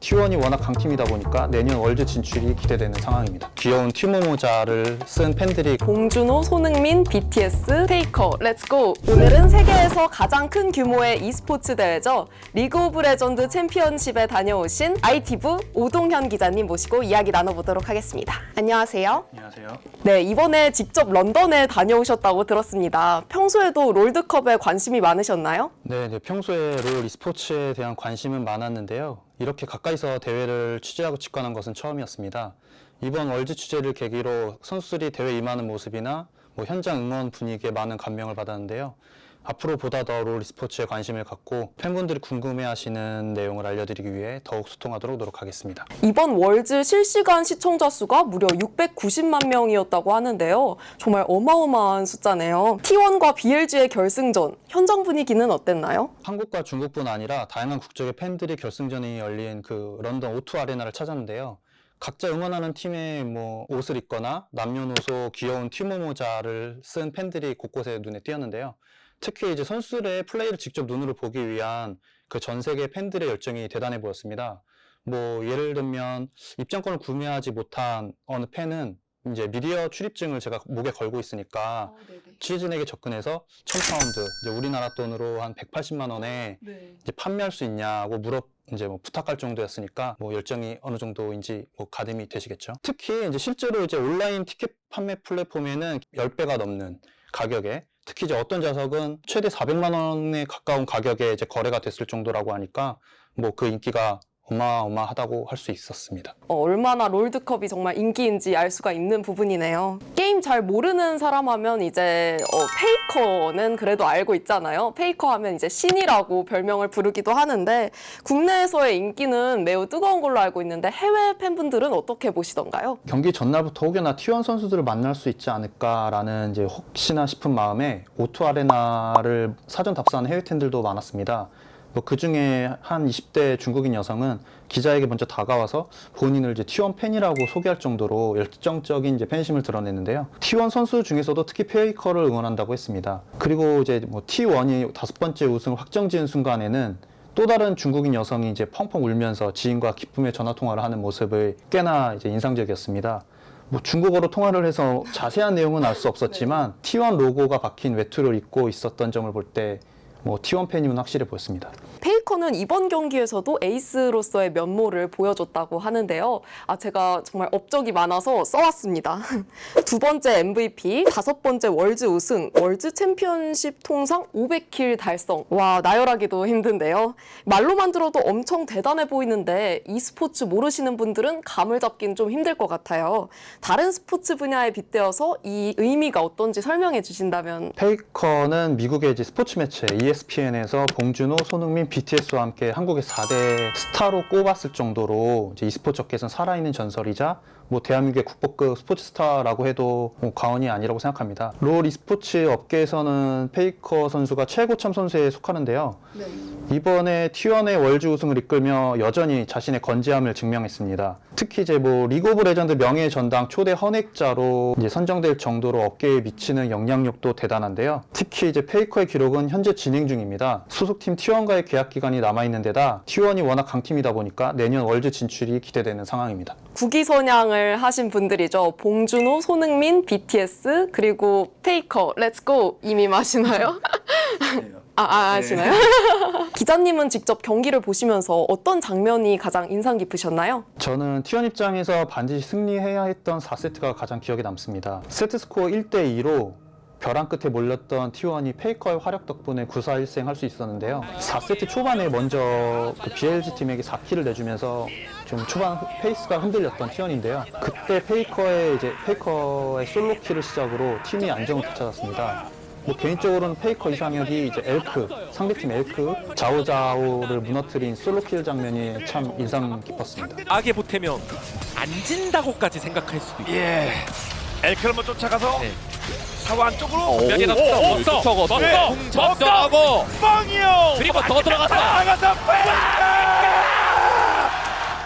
T1이 워낙 강팀이다 보니까 내년 월드 진출이 기대되는 상황입니다. 귀여운 티모 모자를 쓴 팬들이 봉준호, 손흥민, BTS, 페이커, 렛츠고! 오늘은 세계에서 가장 큰 규모의 e스포츠 대회죠. 리그 오브 레전드 챔피언십에 다녀오신 ITV 오동현 기자님 모시고 이야기 나눠보도록 하겠습니다. 안녕하세요. 안녕하세요. 네, 이번에 직접 런던에 다녀오셨다고 들었습니다. 평소에도 롤드컵에 관심이 많으셨나요? 네, 평소에 롤 e스포츠에 대한 관심은 많았는데요. 이렇게 가까이서 대회를 취재하고 직관한 것은 처음이었습니다. 이번 월드 취재를 계기로 선수들이 대회 임하는 모습이나 현장 응원 분위기에 많은 감명을 받았는데요. 앞으로 보다 더 롤 e스포츠에 관심을 갖고 팬분들이 궁금해하시는 내용을 알려드리기 위해 더욱 소통하도록 노력하겠습니다. 이번 월드 실시간 시청자 수가 무려 690만 명이었다고 하는데요. 정말 어마어마한 숫자네요. T1과 BLG의 결승전, 현장 분위기는 어땠나요? 한국과 중국뿐 아니라 다양한 국적의 팬들이 결승전이 열린 그 런던 O2 아레나를 찾았는데요. 각자 응원하는 팀의 옷을 입거나 남녀노소 귀여운 티모 모자를 쓴 팬들이 곳곳에 눈에 띄었는데요. 특히 이제 선수들의 플레이를 직접 눈으로 보기 위한 그 전 세계 팬들의 열정이 대단해 보였습니다. 예를 들면 입장권을 구매하지 못한 어느 팬은 이제 미디어 출입증을 제가 목에 걸고 있으니까 취재진에게 접근해서 1,000파운드, 이제 우리나라 돈으로 한 180만 원에 이제 판매할 수 있냐고 부탁할 정도였으니까 열정이 어느 정도인지 가늠이 되시겠죠. 특히 이제 실제로 이제 온라인 티켓 판매 플랫폼에는 10배가 넘는 가격에, 특히 이제 어떤 좌석은 최대 400만 원에 가까운 가격에 이제 거래가 됐을 정도라고 하니까 그 인기가 어마어마하다고 할 수 있었습니다. 얼마나 롤드컵이 정말 인기인지 알 수가 있는 부분이네요. 게임 잘 모르는 사람 하면 이제 페이커는 그래도 알고 있잖아요. 페이커 하면 이제 신이라고 별명을 부르기도 하는데 국내에서의 인기는 매우 뜨거운 걸로 알고 있는데 해외 팬분들은 어떻게 보시던가요? 경기 전날부터 혹여나 T1 선수들을 만날 수 있지 않을까라는 이제 혹시나 싶은 마음에 O2 아레나를 사전 답사한 해외 팬들도 많았습니다. 그 중에 한 20대 중국인 여성은 기자에게 먼저 다가와서 본인을 이제 T1 팬이라고 소개할 정도로 열정적인 이제 팬심을 드러냈는데요. T1 선수 중에서도 특히 페이커를 응원한다고 했습니다. 그리고 이제 T1이 5번째 우승을 확정지은 순간에는 또 다른 중국인 여성이 이제 펑펑 울면서 지인과 기쁨의 전화 통화를 하는 모습을 꽤나 이제 인상적이었습니다. 중국어로 통화를 해서 자세한 내용은 알 수 없었지만 T1 로고가 박힌 외투를 입고 있었던 점을 볼 때 T1 팬이면 확실해 보였습니다. 페이커는 이번 경기에서도 에이스로서의 면모를 보여줬다고 하는데요. 제가 정말 업적이 많아서 써왔습니다. 2번째 MVP, 5번째 월드 우승, 월드 챔피언십 통상 500킬 달성. 와, 나열하기도 힘든데요. 말로만 들어도 엄청 대단해 보이는데 e스포츠 모르시는 분들은 감을 잡긴 좀 힘들 것 같아요. 다른 스포츠 분야에 빗대어서 이 의미가 어떤지 설명해 주신다면. 페이커는 미국의 이제 스포츠 매체 ESPN에서 봉준호, 손흥민, BTS와 함께 한국의 4대 스타로 꼽았을 정도로 이제 e스포츠 업계에서는 살아있는 전설이자 대한민국의 국보급 스포츠 스타라고 해도 과언이 아니라고 생각합니다. 롤 e스포츠 업계에서는 페이커 선수가 최고참 선수에 속하는데요. 이번에 T1의 월드 우승을 이끌며 여전히 자신의 건재함을 증명했습니다. 특히 이제 리그 오브 레전드 명예 전당 초대 헌액자로 이제 선정될 정도로 업계에 미치는 영향력도 대단한데요. 특히 이제 페이커의 기록은 현재 진행 중입니다. 소속팀 T1과의 계약 기간이 남아있는 데다 T1이 워낙 강팀이다 보니까 내년 월드 진출이 기대되는 상황입니다. 국위선양을 하신 분들이죠. 봉준호, 손흥민, BTS, 그리고 페이커, 렛츠고 이미 마시나요? 아시나요? 기자님은 직접 경기를 보시면서 어떤 장면이 가장 인상 깊으셨나요? 저는 T1 입장에서 반드시 승리해야 했던 4세트가 가장 기억에 남습니다. 세트 스코어 1대2로 벼랑 끝에 몰렸던 T1이 페이커의 화력 덕분에 9-4-1승 할 수 있었는데요. 4세트 초반에 먼저 그 BLG 팀에게 4킬을 내주면서 좀 초반 페이스가 흔들렸던 T1인데요. 그때 페이커의 솔로킬을 시작으로 팀이 안정을 되찾았습니다. 개인적으로는 페이커 이상혁이 이제 상대팀 엘크 자오자오를 무너뜨린 솔로킬 장면이 참 인상 깊었습니다. 악에 보태면 안 진다고까지 생각할 수도 있고. 엘크를 먼저 쫓아가서 사고 안쪽으로 몇개 넣었어. 적절하고 뻥이요. 그리고 더 들어갔어. 나가서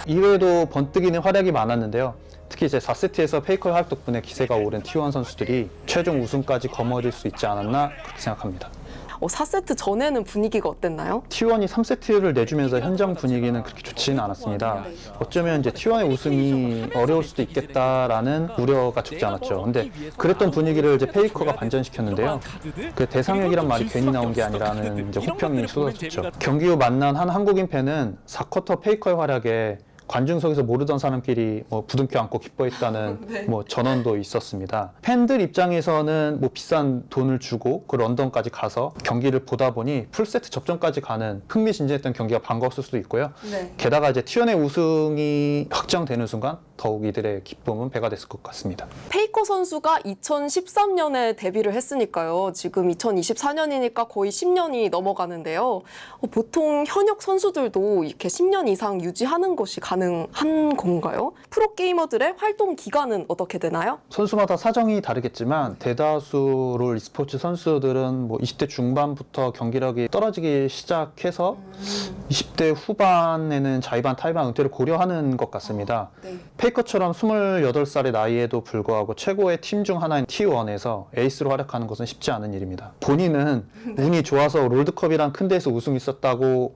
이외에도 번뜩이는 활약이 많았는데요. 특히 이제 4세트에서 페이커의 활약 덕분에 기세가 오른 T1 선수들이 최종 우승까지 거머쥘 수 있지 않았나 그렇게 생각합니다. 4세트 전에는 분위기가 어땠나요? T1이 3세트를 내주면서 현장 분위기는 그렇게 좋지는 않았습니다. 어쩌면 이제 T1의 우승이 어려울 수도 있겠다라는 우려가 적지 않았죠. 근데 그랬던 분위기를 이제 페이커가 반전시켰는데요. 그 대상역이란 말이 괜히 나온 게 아니라는 이제 호평이 쏟아졌죠. 경기 후 만난 한 한국인 팬은 4쿼터 페이커의 활약에 관중석에서 모르던 사람끼리 뭐 부둥켜 안고 기뻐했다는 뭐 전언도 있었습니다. 팬들 입장에서는 뭐 비싼 돈을 주고 그 런던까지 가서 경기를 보다 보니 풀세트 접전까지 가는 흥미진진했던 경기가 반가웠을 수도 있고요. 네. 게다가 이제 T1의 우승이 확정되는 순간 더욱 이들의 기쁨은 배가 됐을 것 같습니다. 페이커 선수가 2013년에 데뷔를 했으니까요. 지금 2024년이니까 거의 10년이 넘어가는데요. 보통 현역 선수들도 이렇게 10년 이상 유지하는 것이 가능한 건가요? 프로게이머들의 활동 기간은 어떻게 되나요? 선수마다 사정이 다르겠지만 대다수 롤 e스포츠 선수들은 뭐 20대 중반부터 경기력이 떨어지기 시작해서 20대 후반에는 자의반 타의반 은퇴를 고려하는 것 같습니다. 네. 페이커처럼 28살의 나이에도 불구하고 최고의 팀 중 하나인 T1에서 에이스로 활약하는 것은 쉽지 않은 일입니다. 본인은 운이 좋아서 롤드컵이란 큰 데에서 우승이 있었다고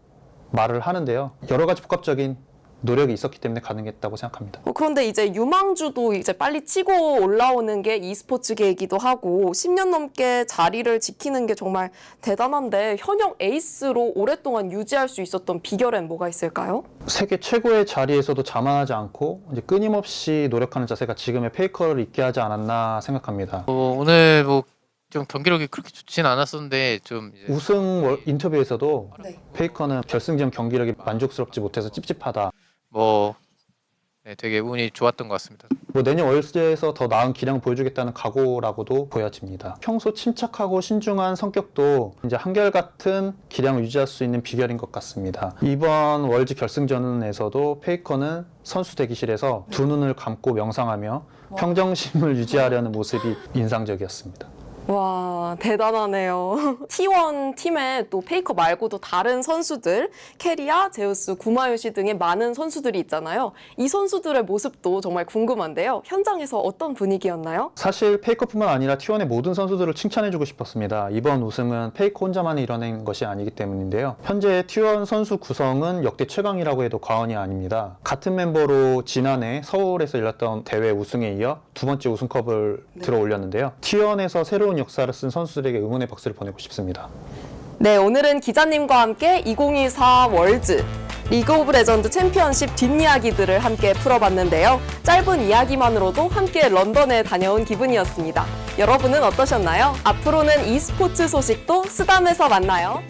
말을 하는데요. 여러 가지 복합적인 노력이 있었기 때문에 가능했다고 생각합니다. 그런데 이제 유망주도 이제 빨리 치고 올라오는 게 e스포츠계이기도 하고 10년 넘게 자리를 지키는 게 정말 대단한데 현역 에이스로 오랫동안 유지할 수 있었던 비결엔 뭐가 있을까요? 세계 최고의 자리에서도 자만하지 않고 이제 끊임없이 노력하는 자세가 지금의 페이커를 있게 하지 않았나 생각합니다. 오늘 뭐 좀 경기력이 그렇게 좋지는 않았었는데 좀 이제 우승 인터뷰에서도 네. 페이커는 결승전 경기력이 만족스럽지 못해서 찝찝하다. 뭐 되게 운이 좋았던 것 같습니다. 뭐 내년 월드에서 더 나은 기량을 보여주겠다는 각오라고도 보여집니다. 평소 침착하고 신중한 성격도 이제 한결같은 기량을 유지할 수 있는 비결인 것 같습니다. 이번 월드 결승전에서도 페이커는 선수 대기실에서 두 눈을 감고 명상하며 평정심을 유지하려는 모습이 인상적이었습니다. 와, 대단하네요. T1 팀에 또 페이커 말고도 다른 선수들, 캐리아, 제우스, 구마요시 등의 많은 선수들이 있잖아요. 이 선수들의 모습도 정말 궁금한데요. 현장에서 어떤 분위기였나요? 사실 페이커뿐만 아니라 T1의 모든 선수들을 칭찬해주고 싶었습니다. 이번 우승은 페이커 혼자만이 이뤄낸 것이 아니기 때문인데요. 현재 T1 선수 구성은 역대 최강이라고 해도 과언이 아닙니다. 같은 멤버로 지난해 서울에서 열렸던 대회 우승에 이어 두 번째 우승컵을 들어 올렸는데요. T1에서 새로운 역사를 쓴 선수들에게 응원의 박수를 보내고 싶습니다. 네, 오늘은 기자님과 함께 2024 월즈 리그 오브 레전드 챔피언십 뒷이야기들을 함께 풀어봤는데요. 짧은 이야기만으로도 함께 런던에 다녀온 기분이었습니다. 여러분은 어떠셨나요? 앞으로는 e스포츠 소식도 쓰담에서 만나요.